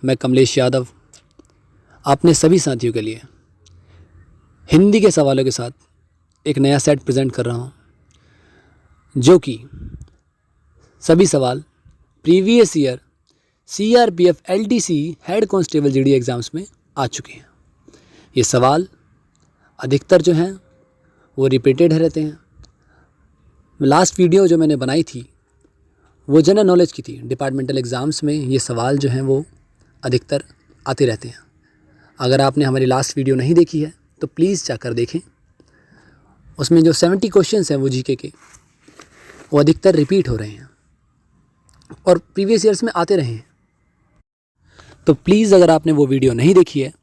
मैं कमलेश यादव अपने सभी साथियों के लिए हिंदी के सवालों के साथ एक नया सेट प्रेजेंट कर रहा हूँ, जो कि सभी सवाल previous year CRPF LTC head constable GD exams में आ चुके हैं। ये सवाल अधिकतर जो हैं वो रिपीटेड रहते हैं। लास्ट वीडियो जो मैंने बनाई थी वो जनरल नॉलेज की थी। डिपार्टमेंटल एग्ज़ाम्स में ये सवाल जो हैं वो अधिकतर आते रहते हैं। अगर आपने हमारी लास्ट वीडियो नहीं देखी है तो प्लीज़ जाकर देखें। उसमें जो 70 क्वेश्चंस हैं वो GK के, वो अधिकतर रिपीट हो रहे हैं और प्रीवियस ईयर्स में आते रहे हैं। तो प्लीज़ अगर आपने वो वीडियो नहीं देखी है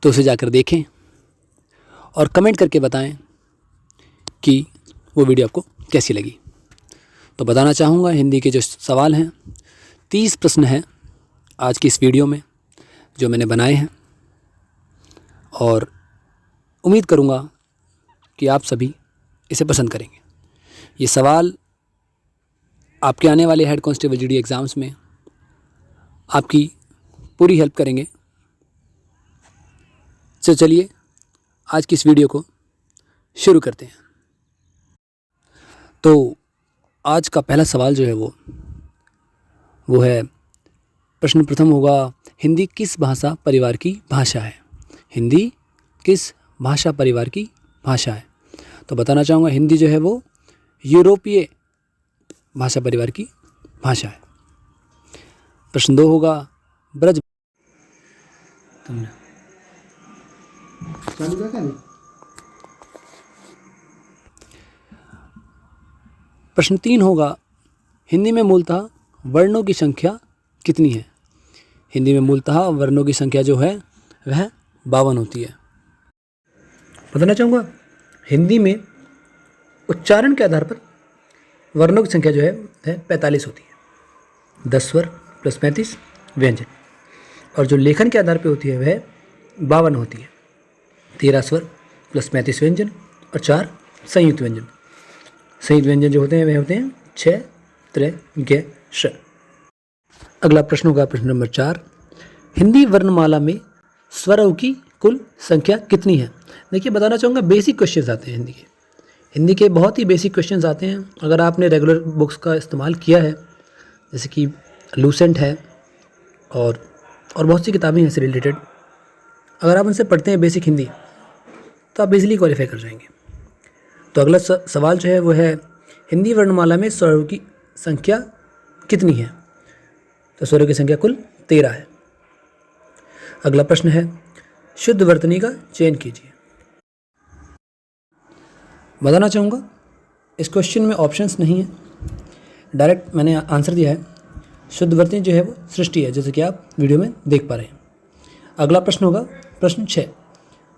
तो उसे जाकर देखें और कमेंट करके बताएं कि वो वीडियो आपको कैसी लगी। तो बताना चाहूँगा, हिंदी के जो सवाल हैं 30 प्रश्न हैं आज की इस वीडियो में जो मैंने बनाए हैं, और उम्मीद करूँगा कि आप सभी इसे पसंद करेंगे। ये सवाल आपके आने वाले हेड कांस्टेबल GD एग्ज़ाम्स में आपकी पूरी हेल्प करेंगे। तो चलिए आज की इस वीडियो को शुरू करते हैं। तो आज का पहला सवाल जो है वो है, प्रश्न प्रथम होगा, हिंदी किस भाषा परिवार की भाषा है? हिंदी किस भाषा परिवार की भाषा है? तो बताना चाहूँगा, हिंदी जो है वो यूरोपीय भाषा परिवार की भाषा है। प्रश्न 2 होगा, ब्रज प्रश्न 3 होगा, हिंदी में मूलतः वर्णों की संख्या कितनी है? हिंदी में मूलतः वर्णों की संख्या जो है वह 52 होती है। बताना चाहूँगा, हिंदी में उच्चारण के आधार पर वर्णों की संख्या जो है वह 45 होती है। 10 स्वर प्लस 35 व्यंजन, और जो लेखन के आधार पर होती है वह 52 होती है। 13 स्वर प्लस 35 व्यंजन और 4 संयुक्त व्यंजन। संयुक्त व्यंजन जो होते हैं वह होते हैं 6 3 ग श। अगला प्रश्न होगा प्रश्न नंबर 4, हिंदी वर्णमाला में स्वरों की कुल संख्या कितनी है? देखिए, बताना चाहूँगा, बेसिक क्वेश्चंस आते हैं हिंदी के बहुत ही बेसिक क्वेश्चंस आते हैं। अगर आपने रेगुलर बुक्स का इस्तेमाल किया है, जैसे कि लूसेंट है और बहुत सी किताबें हैं इससे रिलेटेड, अगर आप उनसे पढ़ते हैं बेसिक हिंदी तो आप इजीली क्वालिफाई कर जाएंगे। तो अगला सवाल जो है वो है, हिंदी वर्णमाला में स्वरों की संख्या कितनी है? तो स्वरों की संख्या कुल 13 है। अगला प्रश्न है, शुद्ध वर्तनी का चयन कीजिए। बताना चाहूँगा, इस क्वेश्चन में ऑप्शंस नहीं है, डायरेक्ट मैंने आंसर दिया है। शुद्ध वर्तनी जो है वो सृष्टि है, जैसे कि आप वीडियो में देख पा रहे हैं। अगला प्रश्न होगा प्रश्न 6,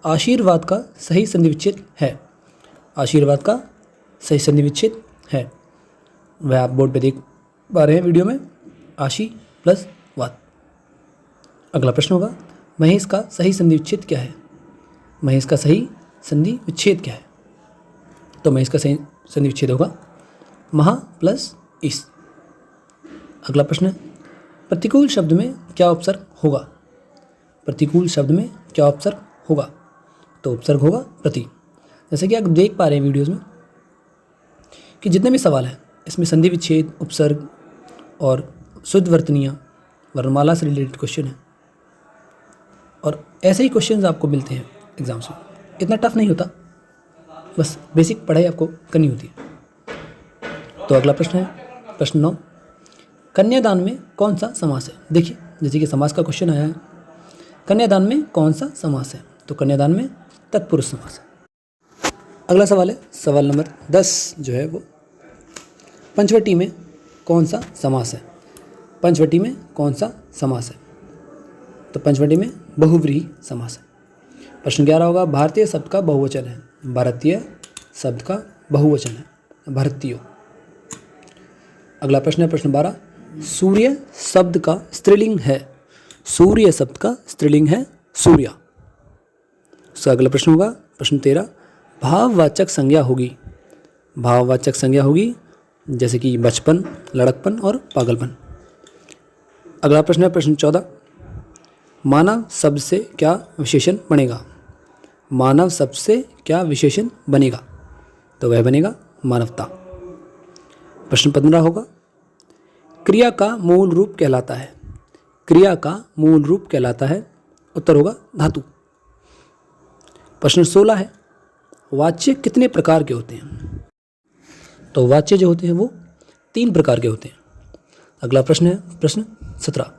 आशीर्वाद का सही संधि विच्छेद है? आशीर्वाद का सही संधि विच्छेद है, वह आप बोर्ड पे देख पा रहे हैं वीडियो में, आशी प्लस वाद। अगला प्रश्न होगा, महेश का सही संधि विच्छेद क्या है? महेश का सही संधि विच्छेद क्या है? तो महेश का सही संधि विच्छेद होगा महा प्लस इस। अगला प्रश्न, प्रतिकूल शब्द में क्या उपसर्ग होगा? प्रतिकूल शब्द में क्या उपसर्ग होगा? तो उपसर्ग होगा प्रति। जैसे कि आप देख पा रहे हैं वीडियोज़ में कि जितने भी सवाल हैं इसमें संधि विच्छेद, उपसर्ग और शुद्ध वर्तनियाँ, वर्णमाला से रिलेटेड क्वेश्चन है, और ऐसे ही क्वेश्चंस आपको मिलते हैं एग्जाम्स में। इतना टफ नहीं होता, बस बेसिक पढ़ाई आपको करनी होती है। तो अगला प्रश्न है प्रश्न 9, कन्यादान में कौन सा समास है? देखिए, जैसे कि समास का क्वेश्चन आया है, कन्यादान में कौन सा समास है? तो कन्यादान में तत्पुरुष समास है। अगला सवाल है सवाल नंबर 10 जो है वो, पंचवटी में कौन सा समास है? पंचवटी में कौन सा समास है? तो पंचवटी में बहुव्रीहि समास है। प्रश्न 11 होगा, भारतीय शब्द का बहुवचन है? भारतीय शब्द का बहुवचन है भारतीयों। अगला प्रश्न है प्रश्न 12, सूर्य शब्द का स्त्रीलिंग है? सूर्य शब्द का स्त्रीलिंग है सूर्या। अगला प्रश्न होगा प्रश्न 13, भाववाचक संज्ञा होगी? भाववाचक संज्ञा होगी जैसे कि बचपन, लड़कपन और पागलपन। अगला प्रश्न है प्रश्न 14, मानव शब्द से क्या विशेषण बनेगा? मानव शब्द से क्या विशेषण बनेगा? तो वह बनेगा मानवता। प्रश्न 15 होगा, क्रिया का मूल रूप कहलाता है। क्रिया का मूल रूप कहलाता है, उत्तर होगा धातु। प्रश्न 16 है, वाच्य कितने प्रकार के होते हैं? तो वाच्य जो होते हैं वो 3 प्रकार के होते हैं। अगला प्रश्न है प्रश्न 17,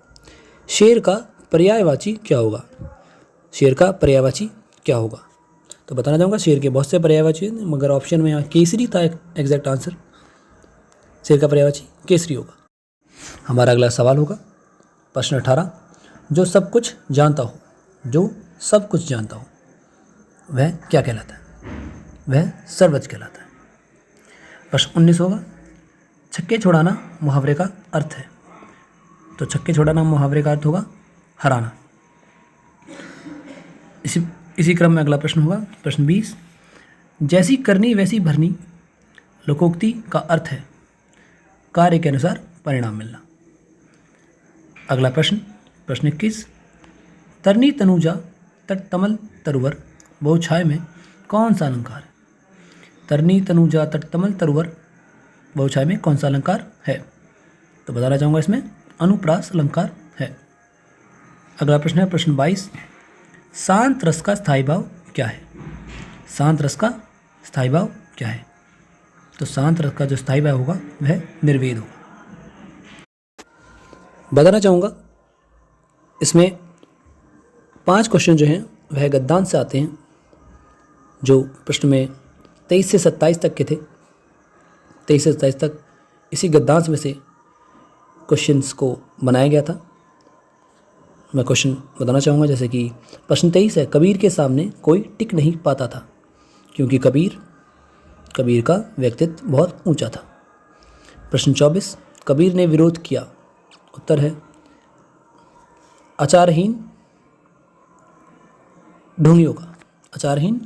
शेर का पर्यायवाची क्या होगा? शेर का पर्यायवाची क्या होगा? तो बताना चाहूँगा शेर के बहुत से पर्यायवाची हैं, मगर ऑप्शन में यहाँ केसरी था एग्जैक्ट आंसर। शेर का पर्यायवाची केसरी होगा। हमारा अगला सवाल होगा प्रश्न 18, जो सब कुछ जानता हो, जो सब कुछ जानता हो वह क्या कहलाता है? वह सर्वज्ञ कहलाता है। प्रश्न 19 होगा, छक्के छुड़ाना मुहावरे का अर्थ है। तो छक्के छुड़ाना मुहावरे का अर्थ होगा हराना। इसी क्रम में अगला प्रश्न होगा प्रश्न 20, जैसी करनी वैसी भरनी लोकोक्ति का अर्थ है कार्य के अनुसार परिणाम मिलना। अगला प्रश्न प्रश्न 21, तरनी तनुजा तट तमल तरुवर बहुछाय में कौन सा अलंकार है? तरनी तनुजा तट तमल तरुवर बहुछाय में कौन सा अलंकार है? तो बताना चाहूँगा इसमें अनुप्रास अलंकार है। अगला प्रश्न है प्रश्न 22, शांत रस का स्थायी भाव क्या है? शांत रस का स्थायी भाव क्या है? तो शांत रस का जो स्थायी भाव होगा वह निर्वेद होगा। बताना चाहूँगा इसमें 5 क्वेश्चन जो हैं वह गद्यांश से आते हैं, जो प्रश्न में 23 से 27 तक के थे। 23 से 27 तक इसी गद्यांश में से क्वेश्चंस को बनाया गया था। मैं क्वेश्चन बताना चाहूँगा, जैसे कि प्रश्न 23 है, कबीर के सामने कोई टिक नहीं पाता था क्योंकि कबीर का व्यक्तित्व बहुत ऊंचा था। प्रश्न 24, कबीर ने विरोध किया, उत्तर है आचारहीन ढोंगियों का। आचारहीन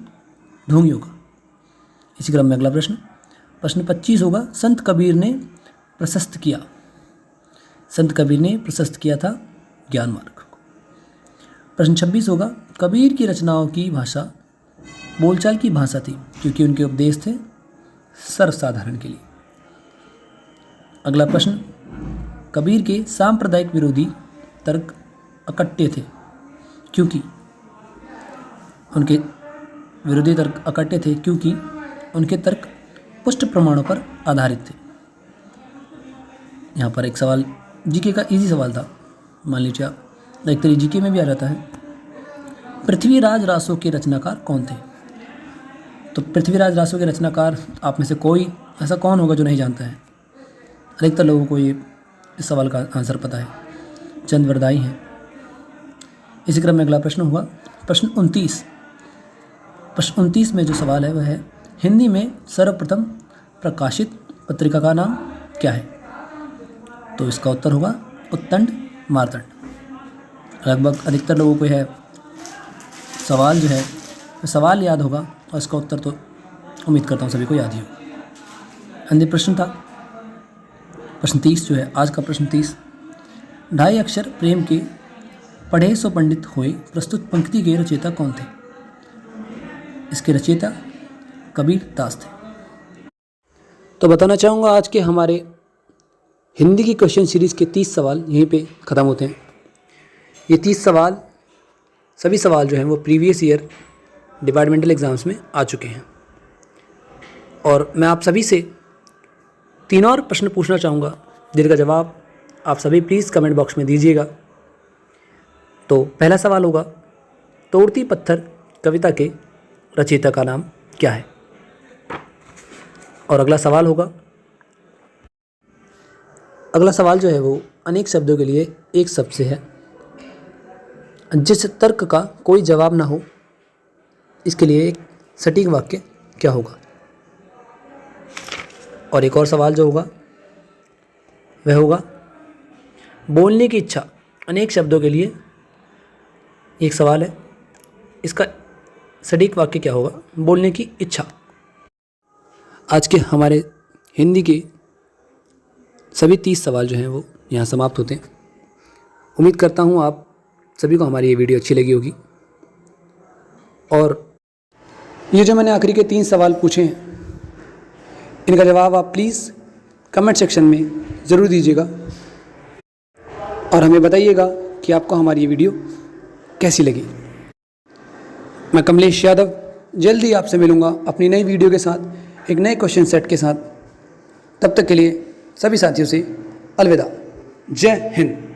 ढोंगियों का। इसी क्रम में अगला प्रश्न प्रश्न 25 होगा, संत कबीर ने प्रशस्त किया। संत कबीर ने प्रशस्त किया था ज्ञान मार्ग को। प्रश्न 26 होगा, कबीर की रचनाओं की भाषा बोलचाल की भाषा थी क्योंकि उनके उपदेश थे सर्वसाधारण के लिए। अगला प्रश्न, कबीर के सांप्रदायिक विरोधी तर्क अकट्टे थे क्योंकि उनके तर्क पुष्ट प्रमाणों पर आधारित थे। यहाँ पर एक सवाल जीके का इजी सवाल था, मान लीजिए आप एक तरीके जीके में भी आ जाता है, पृथ्वीराज रासों के रचनाकार कौन थे? तो पृथ्वीराज रासों के रचनाकार आप में से कोई ऐसा कौन होगा जो नहीं जानता है? अधिकतर लोगों को ये इस सवाल का आंसर पता है, चंद वरदाई हैं। इसी क्रम में अगला प्रश्न होगा प्रश्न 29। प्रश्न 29 में जो सवाल है वह है, हिंदी में सर्वप्रथम प्रकाशित पत्रिका का नाम क्या है? तो इसका उत्तर होगा उत्तंड मार्तंड। लगभग अधिकतर लोगों को यह सवाल जो है सवाल याद होगा और इसका उत्तर तो उम्मीद करता हूँ सभी को याद ही होगा। अंतिम प्रश्न था प्रश्न 30 जो है आज का प्रश्न 30, ढाई अक्षर प्रेम के पढ़े सो पंडित हुए प्रस्तुत पंक्ति के रचयिता कौन थे? इसके रचयिता कबीर दास थे। तो बताना चाहूँगा आज के हमारे हिंदी की क्वेश्चन सीरीज़ के 30 सवाल यहीं पे ख़त्म होते हैं। ये 30 सवाल सभी सवाल जो हैं वो प्रीवियस ईयर डिपार्टमेंटल एग्ज़ाम्स में आ चुके हैं और मैं आप सभी से 3 और प्रश्न पूछना चाहूँगा जिनका जवाब आप सभी प्लीज़ कमेंट बॉक्स में दीजिएगा। तो पहला सवाल होगा, तोड़ती पत्थर कविता के रचयिता का नाम क्या है? और अगला सवाल जो है वो अनेक शब्दों के लिए एक शब्द से है। जिस तर्क का कोई जवाब ना हो, इसके लिए एक सटीक वाक्य क्या होगा? और एक और सवाल जो होगा वह होगा, बोलने की इच्छा अनेक शब्दों के लिए एक सवाल है, इसका सटीक वाक्य क्या होगा? बोलने की इच्छा। आज के हमारे हिंदी के सभी 30 सवाल जो हैं वो यहाँ समाप्त होते हैं। उम्मीद करता हूँ आप सभी को हमारी ये वीडियो अच्छी लगी होगी। और ये जो मैंने आखिरी के 3 सवाल पूछे हैं, इनका जवाब आप प्लीज़ कमेंट सेक्शन में ज़रूर दीजिएगा और हमें बताइएगा कि आपको हमारी ये वीडियो कैसी लगी। मैं कमलेश यादव जल्दी आपसे मिलूँगा अपनी नई वीडियो के साथ, एक नए क्वेश्चन सेट के साथ। तब तक के लिए सभी साथियों से अलविदा। जय हिंद।